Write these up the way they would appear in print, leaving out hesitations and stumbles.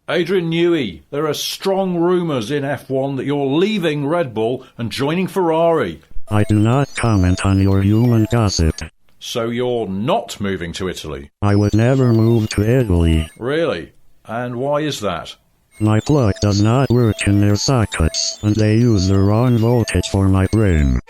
Adrian Newey, there are strong rumours in F1 that you're leaving Red Bull and joining Ferrari. I do not comment on your human gossip. So you're not moving to Italy? I would never move to Italy. Really? And why is that? My plug does not work in their sockets, and they use the wrong voltage for my brain.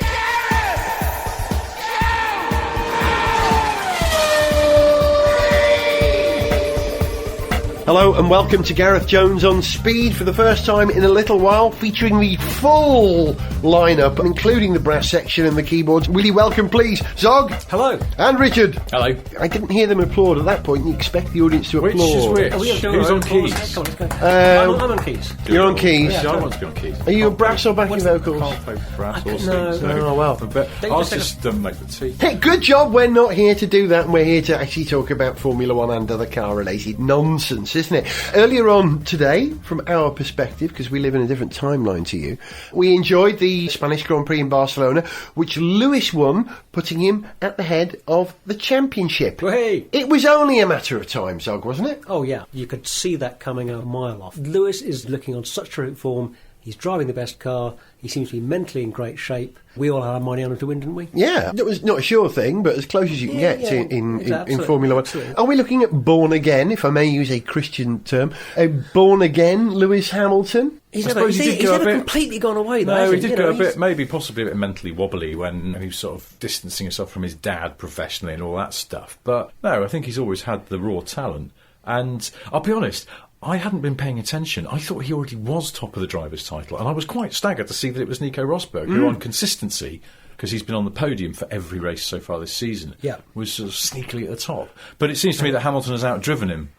Hello and welcome to Gareth Jones on Speed for the first time in a little while, featuring the full lineup, including the brass section and the keyboards. Will you welcome, please, Zog? Hello. And Richard. Hello. I didn't hear them applaud at that point. You expect the audience to applaud. Which is which? Who's on keys? Let's go. I'm on keys. You're on keys. Yeah, I want to be on keys. Are you a brass or backing vocals? Can't play brass or No. strings. Oh, well. But I'll just make the tea. Hey, good job we're not here to do that, and we're here to actually talk about Formula One and other car-related nonsense, isn't it? Earlier on today, from our perspective, because we live in a different timeline to you, we enjoyed the Spanish Grand Prix in Barcelona, which Lewis won, putting him at the head of the championship. Hey. It was only a matter of time, Zog, wasn't it? Oh, yeah. You could see that coming a mile off. Lewis is looking on such terrific form. He's driving the best car. He seems to be mentally in great shape. We all had our money on him to win, didn't we? Yeah, it was not a sure thing, but as close as you can get in Formula One. Absolutely. Are we looking at born again, if I may use a Christian term, a born again Lewis Hamilton? He's I never, suppose he did he's go a never bit- completely gone away, though. No, has he did You go know, a he's- bit, maybe possibly a bit mentally wobbly when he was sort of distancing himself from his dad professionally and all that stuff. But no, I think he's always had the raw talent. And I'll be honest, I hadn't been paying attention. I thought he already was top of the driver's title, and I was quite staggered to see that it was Nico Rosberg, who on consistency, because he's been on the podium for every race so far this season, was sort of sneakily at the top. But it seems to me that Hamilton has outdriven him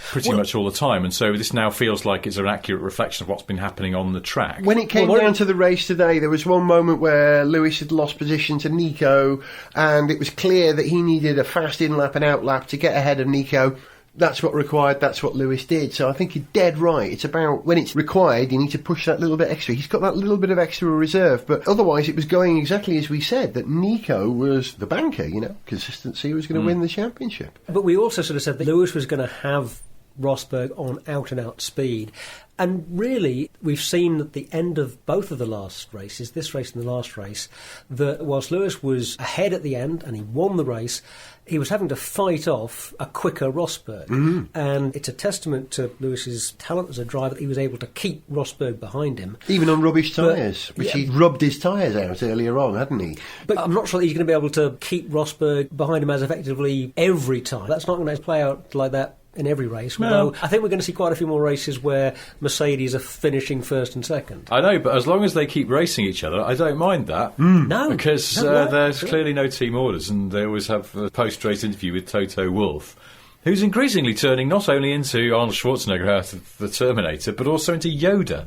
pretty much all the time, and so this now feels like it's an accurate reflection of what's been happening on the track. When it came down to the race today, there was one moment where Lewis had lost position to Nico, and it was clear that he needed a fast in-lap and out-lap to get ahead of Nico. That's what required, that's what Lewis did. So I think you're dead right. It's about when it's required, you need to push that little bit extra. He's got that little bit of extra reserve, but otherwise it was going exactly as we said, that Nico was the banker, consistency was going to win the championship. But we also sort of said that Lewis was going to have Rosberg on out-and-out speed. And really, we've seen at the end of both of the last races, this race and the last race, that whilst Lewis was ahead at the end and he won the race, he was having to fight off a quicker Rosberg. And it's a testament to Lewis's talent as a driver that he was able to keep Rosberg behind him. Even on rubbish tyres, which he rubbed his tyres out earlier on, hadn't he? But I'm not sure that he's going to be able to keep Rosberg behind him as effectively every time. That's not going to play out like that in every race, although I think we're going to see quite a few more races where Mercedes are finishing first and second. I know, but as long as they keep racing each other, I don't mind that. No. Because there's clearly no team orders, and they always have a post-race interview with Toto Wolff, who's increasingly turning not only into Arnold Schwarzenegger out of the Terminator, but also into Yoda.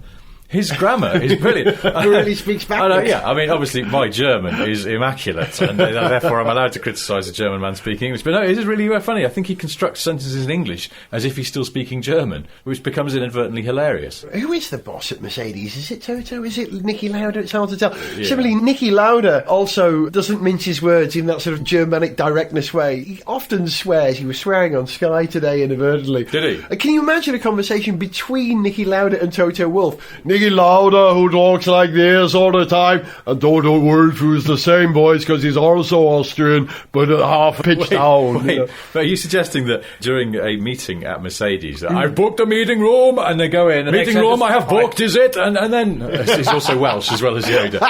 His grammar is brilliant. He really speaks backwards. I mean, obviously, my German is immaculate, and therefore I'm allowed to criticise a German man speaking English. But no, it is really funny. I think he constructs sentences in English as if he's still speaking German, which becomes inadvertently hilarious. Who is the boss at Mercedes? Is it Toto? Is it Niki Lauda? It's hard to tell. Similarly, Niki Lauda also doesn't mince his words in that sort of Germanic directness way. He often swears. He was swearing on Sky today inadvertently. Did he? Can you imagine a conversation between Niki Lauda and Toto Wolff? Niki Lauda, who talks like this all the time, and Toto Wolff, who's the same voice because he's also Austrian, but half pitch down. Wait. But are you suggesting that during a meeting at Mercedes, that I've booked a meeting room, and they go in, meeting room I have booked, is it? And then, he's also Welsh as well as Yoda.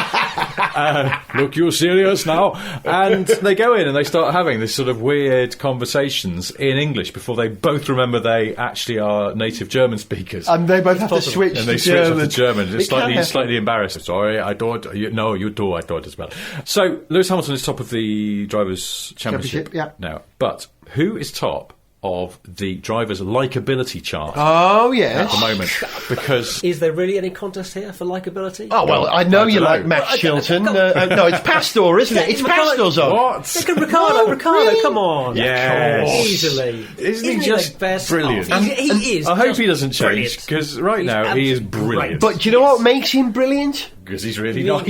Look, you're serious now? And they go in and they start having this sort of weird conversations in English before they both remember they actually are native German speakers. And they both have to switch and they to switch German. off to German. It's slightly embarrassed. Sorry, I thought you do. I thought as well. So Lewis Hamilton is top of the Drivers' Championship now. But who is top of the Drivers' Likeability Chart at the moment? Because Is there really any contest here for likeability? Oh, well, I know you like know. Max Chilton. No, it's Pastor, isn't it? It's Pastor, Zog. what? Look at Ricciardo, really? come on. Yes. Easily. Isn't he just the best? brilliant? Oh, he is. I hope just he doesn't change, brilliant. because right He's now he is absolutely brilliant. But do you know what makes him brilliant? Because he's really nice.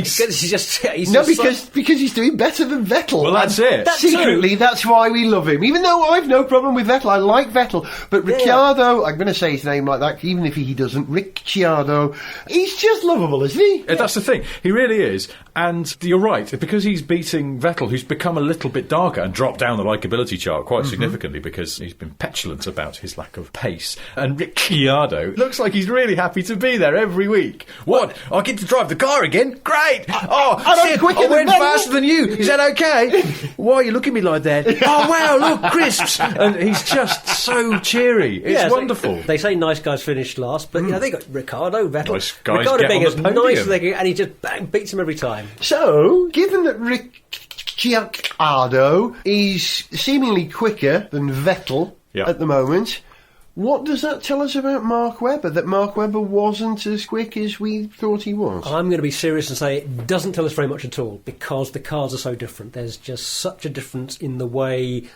Because he's doing better than Vettel. Well, that's it. Secretly, that's why we love him. Even though I've no problem with Vettel, I like Vettel. But Ricciardo, I'm going to say his name like that, even if he doesn't, Ricciardo, he's just lovable, isn't he? That's the thing. He really is. And you're right, because he's beating Vettel, who's become a little bit darker and dropped down the likeability chart quite significantly because he's been petulant about his lack of pace. And Ricciardo looks like he's really happy to be there every week. What? I get to drive the car again? Great! I went faster than you. Is that okay? Why are you looking at me like that? Oh, wow, look, crisps! And he's just so cheery. It's wonderful. They say nice guys finish last, but they got Ricciardo, Vettel. Nice guys Ricciardo get being on as the podium. nice as they can, and he just beats him every time. So, given that Ricciardo is seemingly quicker than Vettel at the moment, what does that tell us about Mark Webber? That Mark Webber wasn't as quick as we thought he was? I'm going to be serious and say it doesn't tell us very much at all, because the cars are so different. There's just such a difference in the way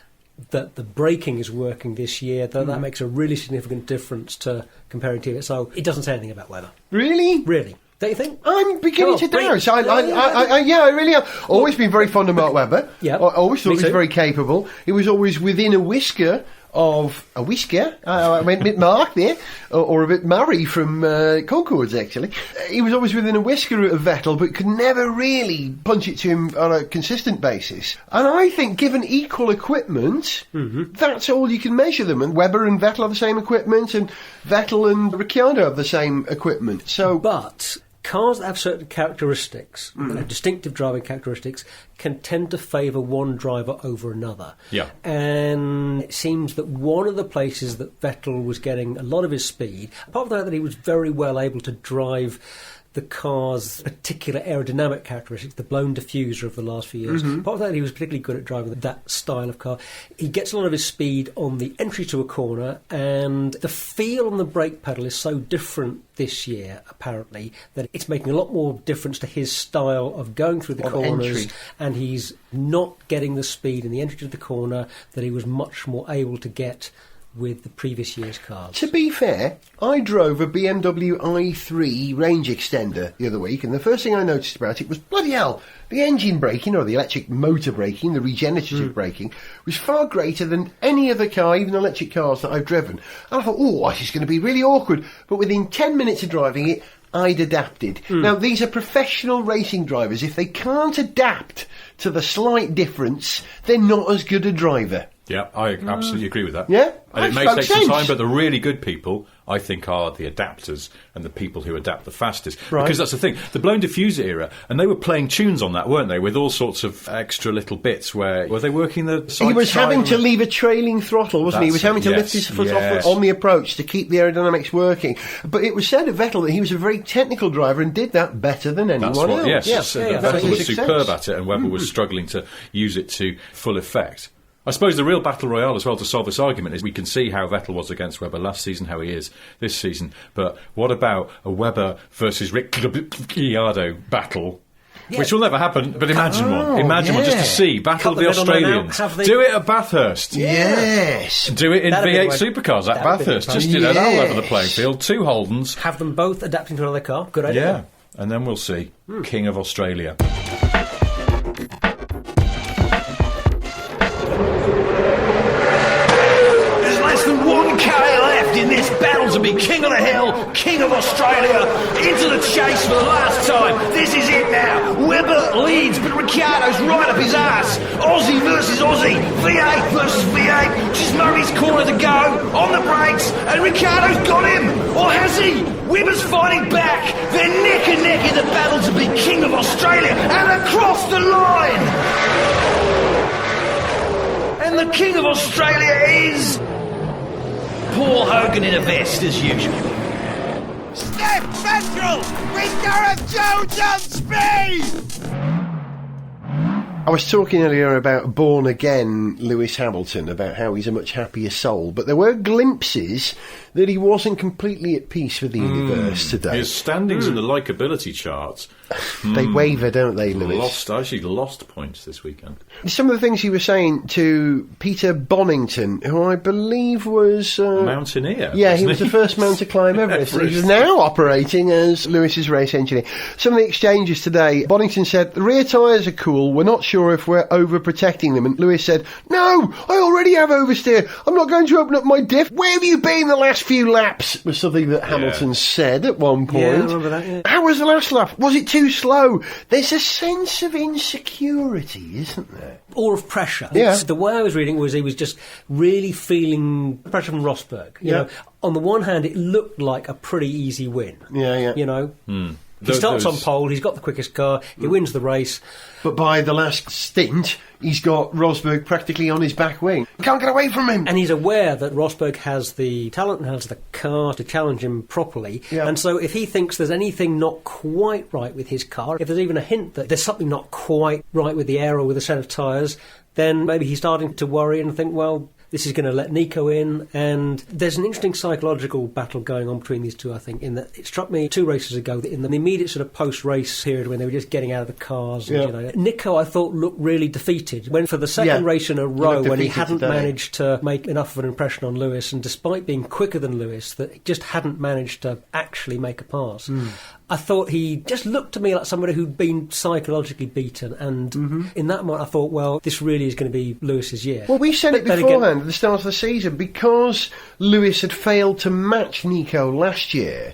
that the braking is working this year that makes a really significant difference to comparing to it. So it doesn't say anything about Webber. Really? Really. Don't you think? I'm beginning to doubt. I really am. Always been very fond of Mark Webber. Yeah. I always thought he was very capable. He was always within a whisker of a whisker. I went a bit Mark there, or a bit Murray from Concords, actually. He was always within a whisker of Vettel, but could never really punch it to him on a consistent basis. And I think, given equal equipment, that's all you can measure them. And Webber and Vettel have the same equipment, and Vettel and Ricciardo have the same equipment. But cars that have certain characteristics, distinctive driving characteristics, can tend to favour one driver over another. Yeah. And it seems that one of the places that Vettel was getting a lot of his speed, apart from that he was very well able to drive the car's particular aerodynamic characteristics, the blown diffuser of the last few years. Apart from that, he was particularly good at driving that style of car. He gets a lot of his speed on the entry to a corner, and the feel on the brake pedal is so different this year, apparently, that it's making a lot more difference to his style of going through the corners, and he's not getting the speed in the entry to the corner that he was much more able to get with the previous year's cars. To be fair, I drove a BMW i3 range extender the other week, and the first thing I noticed about it was, bloody hell, the engine braking, or the electric motor braking, the regenerative braking, was far greater than any other car, even electric cars that I've driven. And I thought, this is going to be really awkward. But within 10 minutes of driving it, I'd adapted. Now, these are professional racing drivers. If they can't adapt to the slight difference, they're not as good a driver. Yeah, I absolutely agree with that. Yeah? And it may take some time, but the really good people, I think, are the adapters and the people who adapt the fastest. Right. Because that's the thing. The blown diffuser era, and they were playing tunes on that, weren't they, with all sorts of extra little bits where... Were they working the side? He was having to leave a trailing throttle, wasn't he? He was having to lift his foot off on the approach to keep the aerodynamics working. But it was said of Vettel that he was a very technical driver and did that better than anyone else. Yes. Vettel was superb at it, and Webber was struggling to use it to full effect. I suppose the real battle royale as well to solve this argument is we can see how Vettel was against Webber last season, how he is this season. But what about a Webber versus Ricciardo battle? Yeah. Which will never happen, but imagine one. Imagine one just to see. Battle of the Australians. Do it at Bathurst. Yes. Do it in V8 supercars at Bathurst. Just, that'll level the playing field. 2 Holdens. Have them both adapting to another car. Good idea. Yeah. And then we'll see. King of Australia. In this battle to be King of the Hill, King of Australia, into the chase for the last time. This is it now. Webber leads, but Ricciardo's right up his ass. Aussie versus Aussie, V8 versus V8. Just Murray's corner to go, on the brakes, and Ricciardo's got him. Or has he? Webber's fighting back. They're neck and neck in the battle to be King of Australia, and across the line. And the King of Australia is... Paul Hogan in a vest, as usual. Sniff Petrol with Gareth Jones on speed! I was talking earlier about born-again Lewis Hamilton, about how he's a much happier soul, but there were glimpses that he wasn't completely at peace with the universe today. His standings in the likeability charts They waver, don't they, Lewis? Actually lost points this weekend. Some of the things he was saying to Peter Bonington, who I believe was... mountaineer. Yeah, he was the first man to climb Everest. He's now operating as Lewis's race engineer. Some of the exchanges today, Bonington said, the rear tyres are cool, we're not sure if we're overprotecting them. And Lewis said, no, I already have oversteer. I'm not going to open up my diff. Where have you been the last few laps? Was something that Hamilton said at one point. Yeah, I remember that, yeah. How was the last lap? Was it too slow? There's a sense of insecurity, isn't there? Or of pressure. Yeah. The way I was reading was he was just really feeling pressure from Rosberg. You know, on the one hand, it looked like a pretty easy win. Yeah. You know, he starts on pole. He's got the quickest car. He wins the race. But by the last stint, he's got Rosberg practically on his back wing. Can't get away from him. And he's aware that Rosberg has the talent and has the car to challenge him properly. Yeah. And so if he thinks there's anything not quite right with his car, if there's even a hint that there's something not quite right with the air or with a set of tyres, then maybe he's starting to worry and think, well, this is going to let Nico in, and there's an interesting psychological battle going on between these two, I think, in that it struck me 2 races ago that in the immediate sort of post-race period when they were just getting out of the cars, and, you know, Nico, I thought, looked really defeated. When for the second race in a row, when he hadn't managed to make enough of an impression on Lewis, and despite being quicker than Lewis, that he just hadn't managed to actually make a pass. I thought he just looked to me like somebody who'd been psychologically beaten, and in that moment I thought, well, this really is going to be Lewis's year. Well, we said it beforehand at the start of the season, because Lewis had failed to match Nico last year,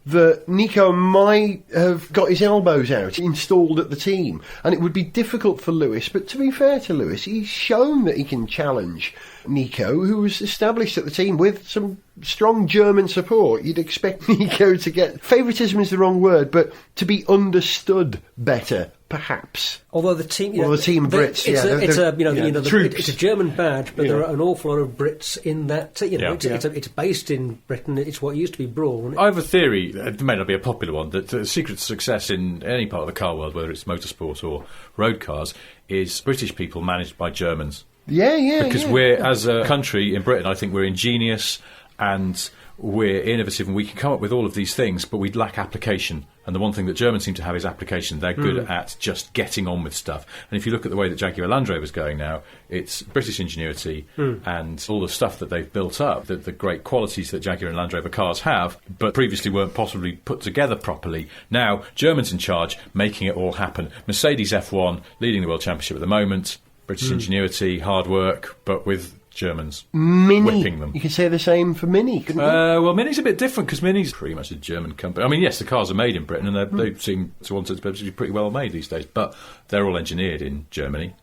that Nico might have got his elbows out, installed at the team, and it would be difficult for Lewis. But to be fair to Lewis, he's shown that he can challenge Nico, who was established at the team with some strong German support. You'd expect Nico to get... favouritism is the wrong word, but to be understood better, perhaps. Although the team... the team Brits, it's a German badge, but there are an awful lot of Brits in that... It's based in Britain. It's what used to be Brawn. I have a theory, it may not be a popular one, that the secret to success in any part of the car world, whether it's motorsport or road cars, is British people managed by Germans. Because we're, as a country in Britain, I think we're ingenious and we're innovative and we can come up with all of these things, but we lack application. And the one thing that Germans seem to have is application. They're good at just getting on with stuff. And if you look at the way that Jaguar Land Rover is going now, it's British ingenuity and all the stuff that they've built up, the great qualities that Jaguar and Land Rover cars have, but previously weren't possibly put together properly. Now, Germans in charge, making it all happen. Mercedes F1, leading the World Championship at the moment. British ingenuity, hard work, but with Germans whipping them. You could say the same for Mini, couldn't you? Well, Mini's a bit different because Mini's pretty much a German company. I mean, yes, the cars are made in Britain and they seem to want it to be pretty well made these days, but they're all engineered in Germany.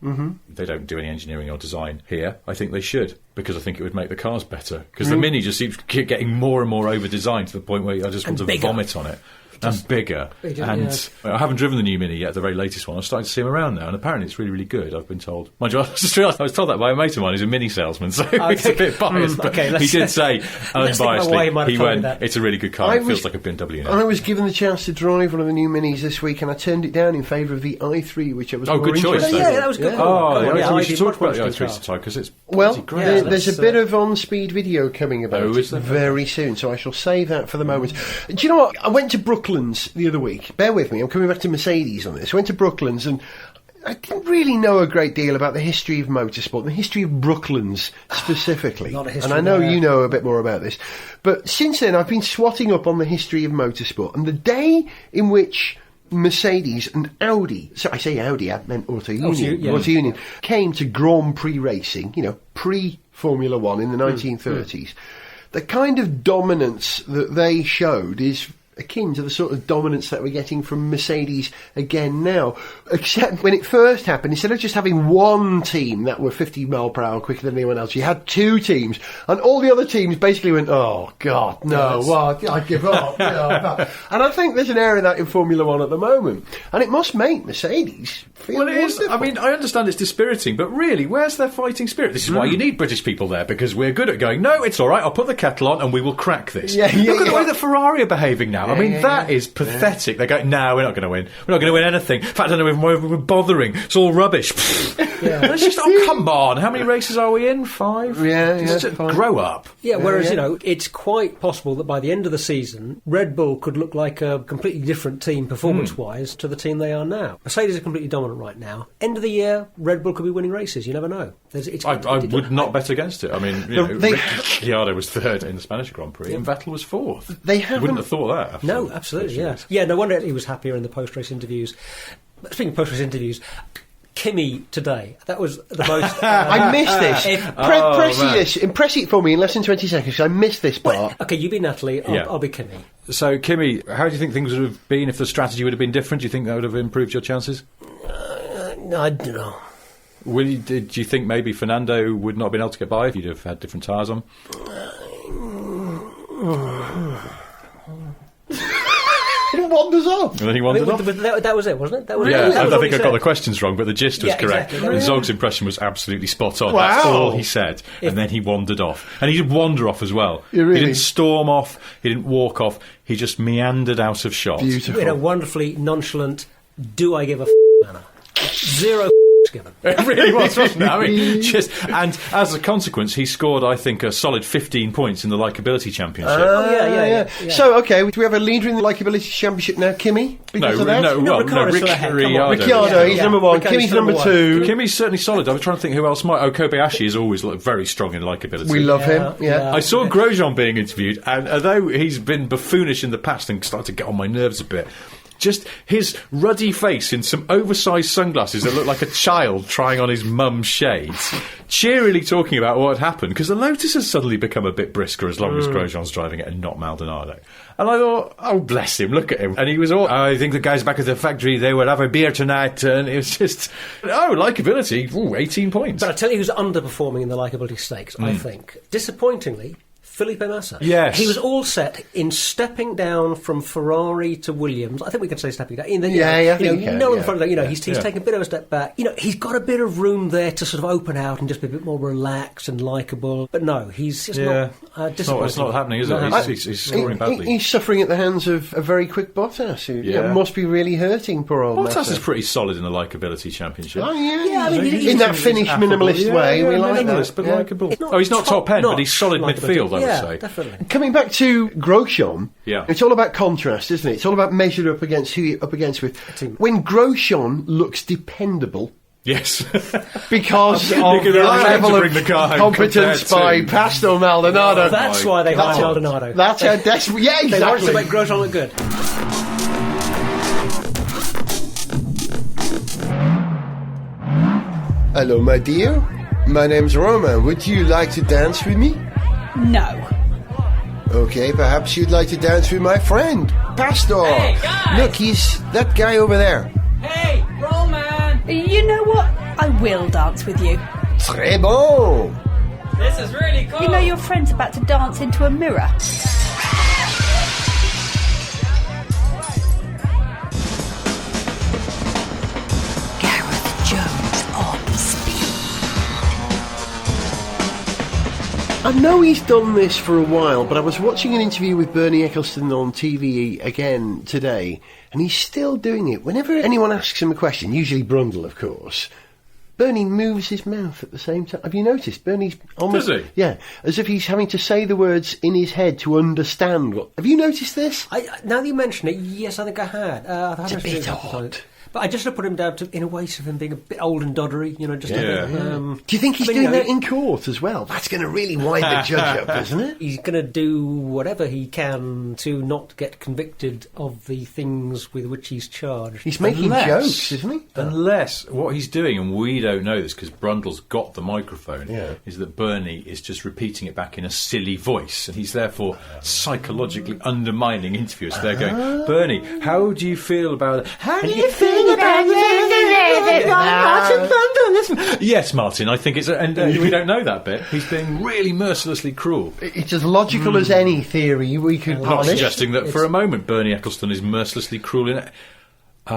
They don't do any engineering or design here. I think they should, because I think it would make the cars better. Because the Mini just keeps getting more and more over-designed to the point where I just want to vomit on it. And bigger. I haven't driven the new Mini yet, the very latest one. I'm starting to see them around now, and apparently it's really, really good, I've been told. Mind you, I was told that by a mate of mine who's a Mini salesman, so it's a bit biased, but he did say, unbiasedly, he went, it's a really good car, it feels like a BMW now. I was given the chance to drive one of the new Minis this week, and I turned it down in favour of the i3, which I was more good choice, interested in. Yeah, that was good. We should talk about the i3 sometime, because it's great. There's a bit of on-speed video coming about it very soon, so I shall save that for the moment. Do you know what? I went to Brooklands the other week. Bear with me, I'm coming back to Mercedes on this. I went to Brooklands and I didn't really know a great deal about the history of motorsport, the history of Brooklands specifically. And I know you know a bit more about this. But since then, I've been swatting up on the history of motorsport. And the day in which Mercedes and Audi, so I say Audi, I meant Auto Union, came to Grand Prix racing, pre-Formula One in the 1930s, the kind of dominance that they showed is akin to the sort of dominance that we're getting from Mercedes again now. Except when it first happened, instead of just having one team that were 50 mile per hour quicker than anyone else, you had 2 teams, and all the other teams basically went, oh God, no, I give up. And I think there's an area of that in Formula One at the moment, and it must make Mercedes feel well, it wonderful. is. I mean, I understand it's dispiriting, but really, where's their fighting spirit? This is why you need British people there, because we're good at going, no, it's all right, I'll put the kettle on and we will crack this. Look at the way that Ferrari are behaving now. I mean, that is pathetic. They go, no, we're not going to win. We're not going to win anything. In fact, I don't know even why we're bothering. It's all rubbish. It's just, oh, come on. How many races are we in? 5? Just grow up. Yeah, whereas, it's quite possible that by the end of the season, Red Bull could look like a completely different team performance-wise to the team they are now. Mercedes are completely dominant right now. End of the year, Red Bull could be winning races. You never know. I would not bet against it. I mean, Ricciardo was 3rd in the Spanish Grand Prix and Vettel was 4th. You wouldn't have thought that. After no, absolutely, Yeah, no wonder he was happier in the post-race interviews. Speaking of post-race interviews, Kimi today. That was the most... I missed this. Impress it for me in less than 20 seconds. I missed this part. Well, OK, you be Natalie, I'll be Kimi. So, Kimi, how do you think things would have been if the strategy would have been different? Do you think that would have improved your chances? I don't know. Did you think maybe Fernando would not have been able to get by if you'd have had different tyres on? He wanders off. And then he wandered off. That was it, wasn't it? I think I got the questions wrong, but the gist was correct. Exactly. And Zog's impression was absolutely spot on. Wow. That's all he said. And then he wandered off. And he did wander off as well. Really? He didn't storm off. He didn't walk off. He just meandered out of shot. Beautiful. In a wonderfully nonchalant, do I give a manner. 0 given. It really was, wasn't it? I mean, and as a consequence, he scored, I think, a solid 15 points in the Likeability Championship. Yeah. So, okay, do we have a leader in the Likeability Championship now, Kimi? Ricciardo, he's number 1. Kimi's number 2. Kimi's certainly solid. I was trying to think who else might. Kobayashi has always looked very strong in Likeability. We love him, yeah. I saw Grosjean being interviewed, and although he's been buffoonish in the past and started to get on my nerves a bit, just his ruddy face in some oversized sunglasses that look like a child trying on his mum's shades, cheerily talking about what had happened, because the Lotus has suddenly become a bit brisker as long as Grosjean's driving it and not Maldonado. And I thought, oh, bless him, look at him. And he was all, I think the guys back at the factory, they will have a beer tonight. And it was just, likeability, 18 points. But I tell you who's underperforming in the likeability stakes, I think. Disappointingly, Felipe Massa. Yes. He was all set in stepping down from Ferrari to Williams. I think we can say stepping down. He's taken a bit of a step back. He's got a bit of room there to sort of open out and just be a bit more relaxed and likeable. But no, he's just not disappointing. It's not happening, is it? He's scoring badly. He's suffering at the hands of a very quick Bottas, who must be really hurting poor old Massa. Bottas is pretty solid in the Likeability Championship. Oh, yeah. In that Finnish minimalist way, we like that. But likeable. He's not top end, but he's solid midfield, I would say. Definitely. Coming back to Grosjean, Yeah. It's all about contrast, isn't it? It's all about measured up against who you're up against with. When Grosjean looks dependable, yes, because of the they're level to bring the car of home competence compared by Pastor Maldonado. That's why they hired Maldonado. That's how desperate. Yeah, They wanted to exactly. make Grosjean look good. Hello, my dear. My name's Roman. Would you like to dance with me? No. Okay, perhaps you'd like to dance with my friend, Pastor. Hey, guys! Look, he's that guy over there. Hey, Roman! You know what? I will dance with you. Très bon. This is really cool. You know your friend's about to dance into a mirror. Gareth Jones on speed. I know he's done this for a while, but I was watching an interview with Bernie Eccleston on TV again today, and he's still doing it. Whenever anyone asks him a question, usually Brundle, of course, Bernie moves his mouth at the same time. Have you noticed? Bernie's almost... Does he? Yeah, as if he's having to say the words in his head to understand what... Have you noticed this? Now that you mention it, yes, I think I had. It's a bit odd. But I just have put him down to, in a way, of him being a bit old and doddery, just a bit... Do you think he's doing that in court as well? That's going to really wind the judge up, isn't it? He's going to do whatever he can to not get convicted of the things with which he's charged. He's making jokes, isn't he? Unless what he's doing, and we don't know this because Brundle's got the microphone, is that Bernie is just repeating it back in a silly voice, and he's therefore psychologically undermining interviewers. So they're going, Bernie, how do you feel about it? How do you feel about it? Yes, Martin, I think it's... And we don't know that bit. He's being really mercilessly cruel. It's as logical as any theory we could I'm not polish. suggesting that for a moment Bernie Eccleston is mercilessly cruel in it. The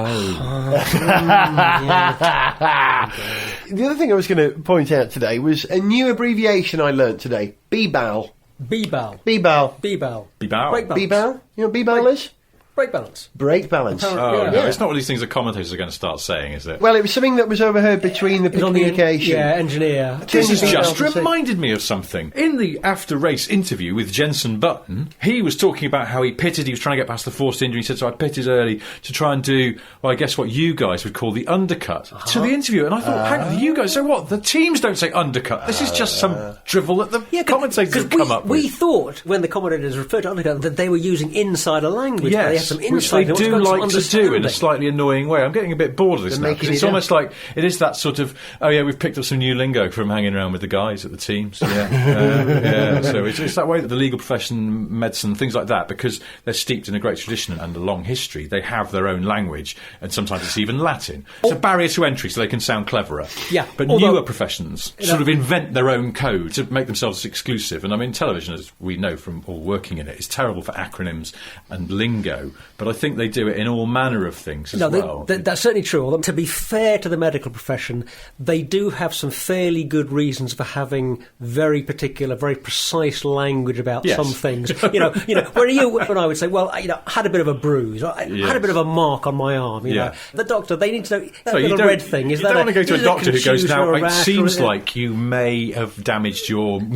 other thing I was going to point out today was a new abbreviation I learnt today. BBAL. B-Bal. BBAL. B-Bal. B-Bow. Break bounce. BBAL? You know what BBAL is? Brake balance. Brake balance. Oh, Yeah. no, it's not one of these things that commentators are going to start saying, is it? Well, it was something that was overheard between the It's on the communication. engineer. This has Between the just Bells and reminded me of something. In the after-race interview with Jenson Button, he was talking about how he pitted. He was trying to get past the forced injury. He said, so I pitted early to try and do, well, I guess what you guys would call the undercut to the interview. And I thought, hang on, you guys, so what? The teams don't say undercut. This is just some drivel that the commentators have come up with. We thought, when the commentators referred to undercut, that they were using insider language. Yes, They had some which insight they into do what's going like on to do in a understanding. slightly annoying way. I'm getting a bit bored of this They're now, because making it's it almost like it is that sort of, oh yeah, we've picked up some new lingo from hanging around with the guys at the teams. Yeah. So it's that way that the legal profession, medicine, things like that, because they're steeped in a great tradition and a long history, they have their own language, and sometimes it's even Latin. It's a barrier to entry, so they can sound cleverer. Yeah, But although- newer professions sort of invent their own code to make themselves exclusive. And I mean, television, as we know from all working in it, is terrible for acronyms and lingo, but I think they do it in all manner of things as well. That's certainly true. Although, to be fair to the medical profession, they do have some fairly good reasons for having very particular, very precise language about Yes. some things. When I would say, well, I had a bit of a bruise, or I had a bit of a mark on my arm. You know, the doctor, they need to know that So you little don't- red thing. Is you that don't want to go to a doctor who goes, contusion now or a it rash or seems a- like you may have damaged your, the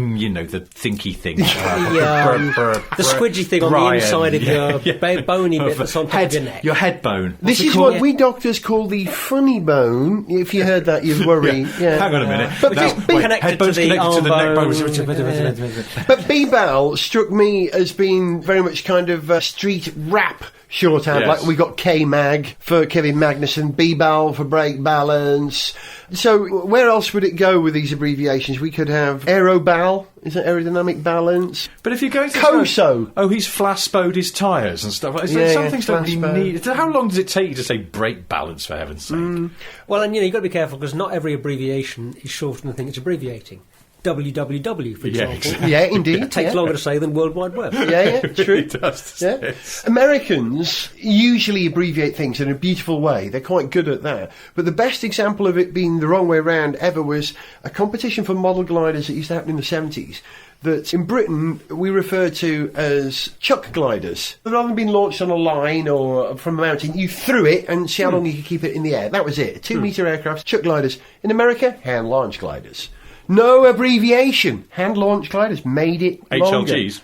thinky thing. the squidgy thing on the inside of your bony bit that's on top of your neck. Your head bone. This is what we doctors call the funny bone. If you heard that, you'd worry. Yeah. Hang on a minute. But Now, be wait, connected head bone's to the connected to the neck arm bone. But B-Bal struck me as being very much kind of street rap shorthand. Yes. Like we got K-Mag for Kevin Magnussen, B-Bal for brake balance. So where else would it go with these abbreviations? We could have Aerobal. Is that aerodynamic balance? But if you're going to COSO. oh, he's flash-bowed his tyres and stuff. Like Yeah, some things don't really flash-bowed. need. How long does it take you to say brake balance, for heaven's sake? Well, and you've got to be careful because not every abbreviation is shorter than the thing it's abbreviating. WWW, for Yeah, example. exactly. Yeah, indeed. It takes longer to say than World Wide Web. Yeah, true. It does. Yeah. Americans usually abbreviate things in a beautiful way. They're quite good at that. But the best example of it being the wrong way around ever was a competition for model gliders that used to happen in the 70s. That in Britain we refer to as chuck gliders. Rather than being launched on a line or from a mountain, you threw it and see how long you could keep it in the air. That was it. A 2-metre aircraft, chuck gliders. In America, hand launch gliders. No abbreviation. Hand launch gliders made it longer. HLGs?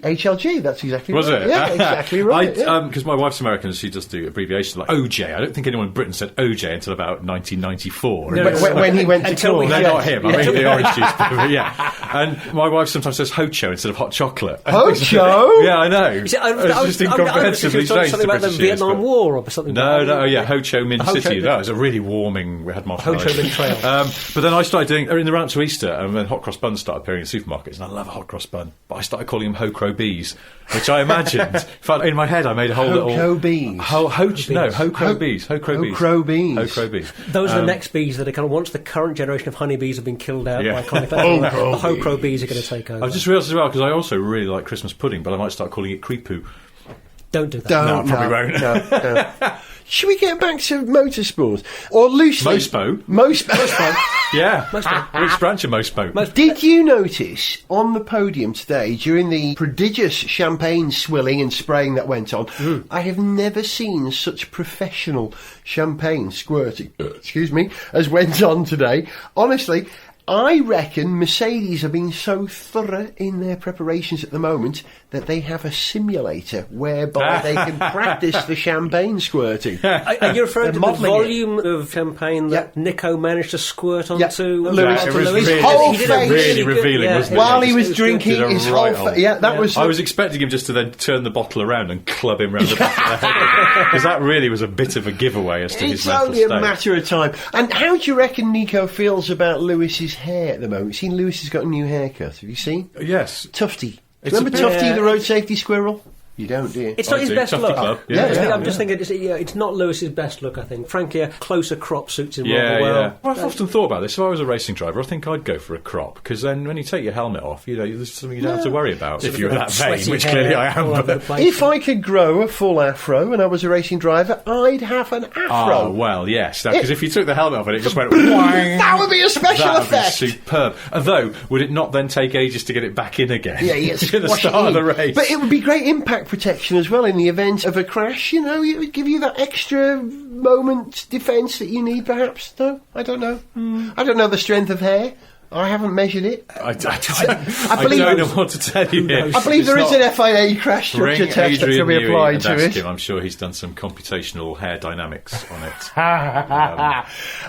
HLG, that's exactly Was right. it? Yeah, exactly right. Because my wife's American, she does do abbreviations like OJ. I don't think anyone in Britain said OJ until about 1994. When he went to Until we court. No, Yeah. not him. I mean, the orange juice. But yeah. And my wife sometimes says Hocho instead of hot chocolate. Hocho? Yeah, I know. See, It's just incomprehensibly strange. Something about the Vietnam War or something. No, like that. no, yeah, Ho Chi Minh Ho Chi City. Minh. That was a really warming. We had marshmallows. Ho Chi Minh Trail. But then I started doing in the run up to Easter, and then hot cross buns started appearing in supermarkets, and I love a hot cross bun. But I started calling them Ho Cro Bees, which I imagined. In fact, in my head, I made a whole little Ho Bees. Ho Cro Bees. Ho Cro Bees. Ho Cro Bees. Ho Cro Bees. Those are the next bees that are kind of, once the current generation of honeybees have been killed out Yeah. by conifers, the Ho Cro bees are going to take over. I've just realised as well, because I also really like Christmas pudding, but I might start calling it creepoo. Don't do that. No, I probably won't. No. Should we get back to motorsport? Or loosely... Mospo. Yeah. Which branch of Mospo? Did you notice on the podium today, during the prodigious champagne swilling and spraying that went on, I have never seen such professional champagne squirting, as went on today. Honestly, I reckon Mercedes are being so thorough in their preparations at the moment that they have a simulator whereby they can practice the champagne squirting. Are you referring to the modelling it. volume of champagne that Nico managed to squirt onto Lewis? It was His really, whole really face, revealing, wasn't it? while he was Did drinking, a his right whole old- face. Yeah, that was. I was expecting him just to then turn the bottle around and club him round the back of the head, because that really was a bit of a giveaway as to his It's mental only a state. matter of time. And how do you reckon Nico feels about Lewis's hair at the moment? Seen Lewis has got a new haircut. Have you seen? Yes. Tufty. It's Remember a bit- Tufty, the road safety squirrel? You don't, do you? It's not I his do. best Tufty look. Club. I'm just thinking it's not Lewis's best look, I think. Frankly, a closer crop suits him rather well. I've often thought about this. If I was a racing driver, I think I'd go for a crop, because then when you take your helmet off, there's something you don't have to worry about. If you're that vain, Sweaty which hair clearly I am. all over the But place. If I could grow a full afro and I was a racing driver, I'd have an afro. oh well, yes. Because if you took the helmet off and it just went, whang, That would be a special that would effect. be superb. Although, would it not then take ages to get it back in again? Yeah, at the squash start it of the in. race. But it would be great impact back protection as well in the event of a crash. You know, it would give you that extra moment defence that you need, perhaps. No, I don't know. I don't know the strength of hair. I haven't measured it. I don't know what to tell you here. I believe there is an FIA crash structure test that can be applied to it. I'm sure he's done some computational hair dynamics on it.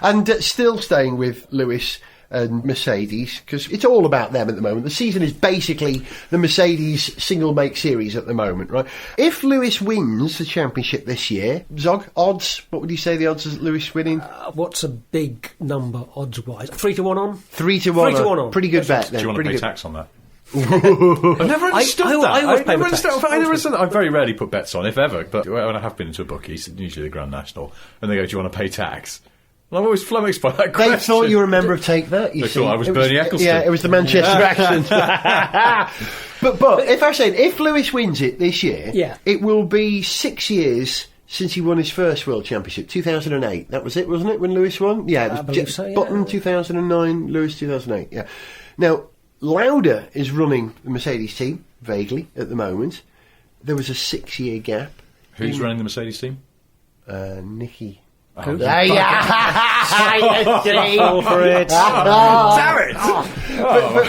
And still staying with Lewis and Mercedes, because it's all about them at the moment. The season is basically the Mercedes single make series at the moment, right? If Lewis wins the championship this year, Zog, odds, what would you say the odds of Lewis winning? What's a big number odds-wise? 3-1 on? 3-1 on. Pretty good bet then. Do you want to Pretty pay good. tax on that? I never understood that. I always pay my tax. I never understood that. I very rarely put bets on, if ever, but when I have been into a bookie, it's usually the Grand National, and they go, do you want to pay tax? And I'm always flummoxed by that question. They thought you were a member of Take That, you see. They thought I was Bernie Ecclestone. Yeah, it was the Manchester accent. But if I said, if Lewis wins it this year, it will be 6 years since he won his first World Championship, 2008. That was it, wasn't it, when Lewis won? Yeah, it was I believe so, yeah. Button 2009, Lewis 2008, yeah. Now, Lauda is running the Mercedes team, vaguely, at the moment. There was a 6-year gap. Who's running the Mercedes team? Nicky. Oh, Fall for it. Damn it!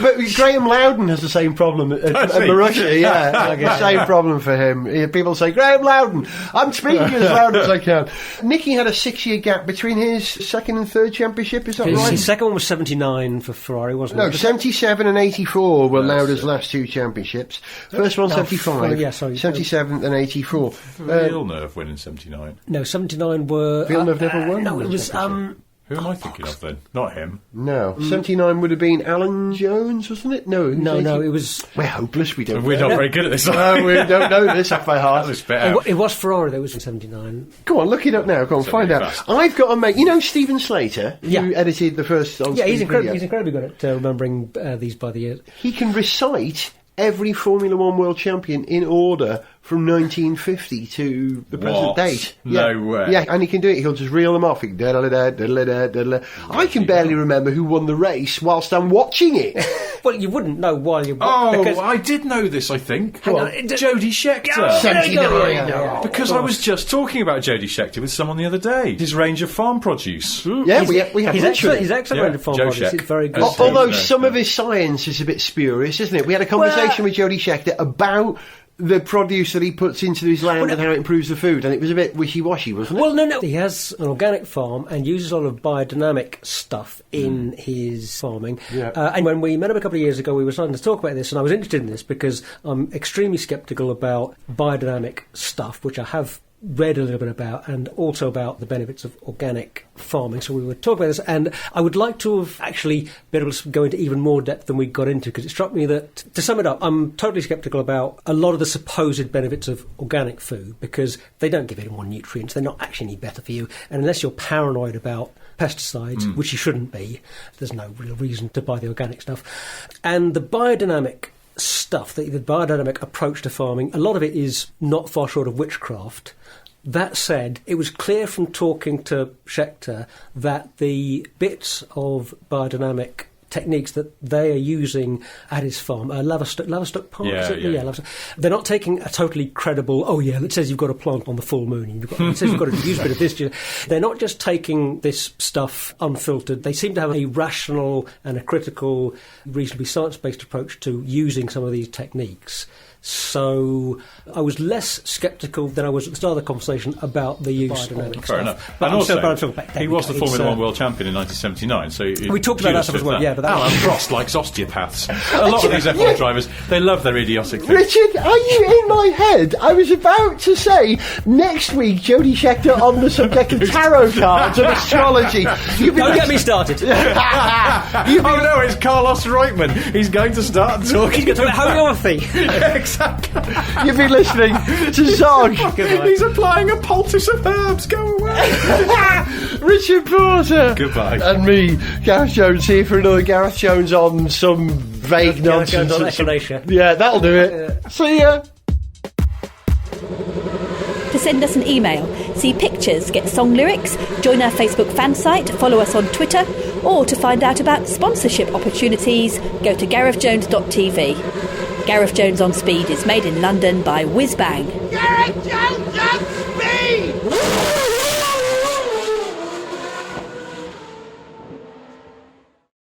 But Graham Loudon has the same problem at Marussia, yeah. Same problem for him. People say, Graham Loudon, I'm speaking as loud as I can. Nicky had a 6-year gap between his second and third championship, is that right? His second one was 79 for Ferrari, wasn't it? No, 77 and 84 were Lauda's last two championships. First one, 75, 77 and 84. Villeneuve winning 79. No, 79 were... Villeneuve never won? No, it was... Who am I thinking of then? Not him. No. 79 would have been Alan Jones, wasn't it? No, it was... We're hopeless, we don't We're know. not very good at this. No, we don't know this off by heart. It was Ferrari that was in 79. Go on, look it up now. Go on, find out. Fast. I've got a mate. You know Stephen Slater, who edited the first on he's video? incredibly good at remembering these by the years. He can recite every Formula One world champion in order from 1950 to the present date. No way. Yeah, and he can do it. He'll just reel them off. I can barely remember who won the race whilst I'm watching it. Well, you wouldn't know while you're... I did know this, I think. Jodie Scheckter. 79. Because I was just talking about Jodie Scheckter with someone the other day. His range of farm produce. Yeah, we have He's excellent range of farm Joe products. Scheck. It's very good. Although some of his science is a bit spurious, isn't it? We had a conversation with Jodie Scheckter about the produce that he puts into his land and how it improves the food, and it was a bit wishy-washy, wasn't it? Well, no. He has an organic farm and uses a lot of biodynamic stuff in his farming. Yeah. And when we met him a couple of years ago, we were starting to talk about this, and I was interested in this because I'm extremely sceptical about biodynamic stuff, which I have read a little bit about, and also about the benefits of organic farming. So we were talking about this, and I would like to have actually been able to go into even more depth than we got into, because it struck me that, to sum it up, I'm totally sceptical about a lot of the supposed benefits of organic food, because they don't give any more nutrients, they're not actually any better for you, and unless you're paranoid about pesticides, which you shouldn't be, there's no real reason to buy the organic stuff. And the biodynamic stuff, the biodynamic approach to farming, a lot of it is not far short of witchcraft. That said, it was clear from talking to Scheckter that the bits of biodynamic techniques that they are using at his farm, Laverstock Park, is it? Yeah, they're not taking a totally credible, it says you've got to plant on the full moon, it says you've got to use a bit of this. They're not just taking this stuff unfiltered. They seem to have a rational and a critical, reasonably science-based approach to using some of these techniques. So I was less sceptical than I was at the start of the conversation about the use of biodynamic stuff. Fair enough. But And also, he he was the Formula One world champion in 1979. So we talked about that stuff as well, but Alan Prost likes osteopaths. A lot of these F1 drivers, they love their idiotic things. Richard, are you in my head? I was about to say next week Jodie Scheckter on the subject of tarot cards and astrology. Don't get me started. Oh no, it's Carlos Reutemann. He's going to start talking about homeopathy. Exactly. You've been listening to Zog. He's applying a poultice of herbs. Go away. Richard Porter. Goodbye. And me, Gareth Jones, here for another Gareth Jones on some vague nonsense. Yeah, that'll do it. See ya. To send us an email, see pictures, get song lyrics, join our Facebook fan site, follow us on Twitter, or to find out about sponsorship opportunities, go to garethjones.tv. Gareth Jones on Speed is made in London by Whiz Bang. Gareth Jones on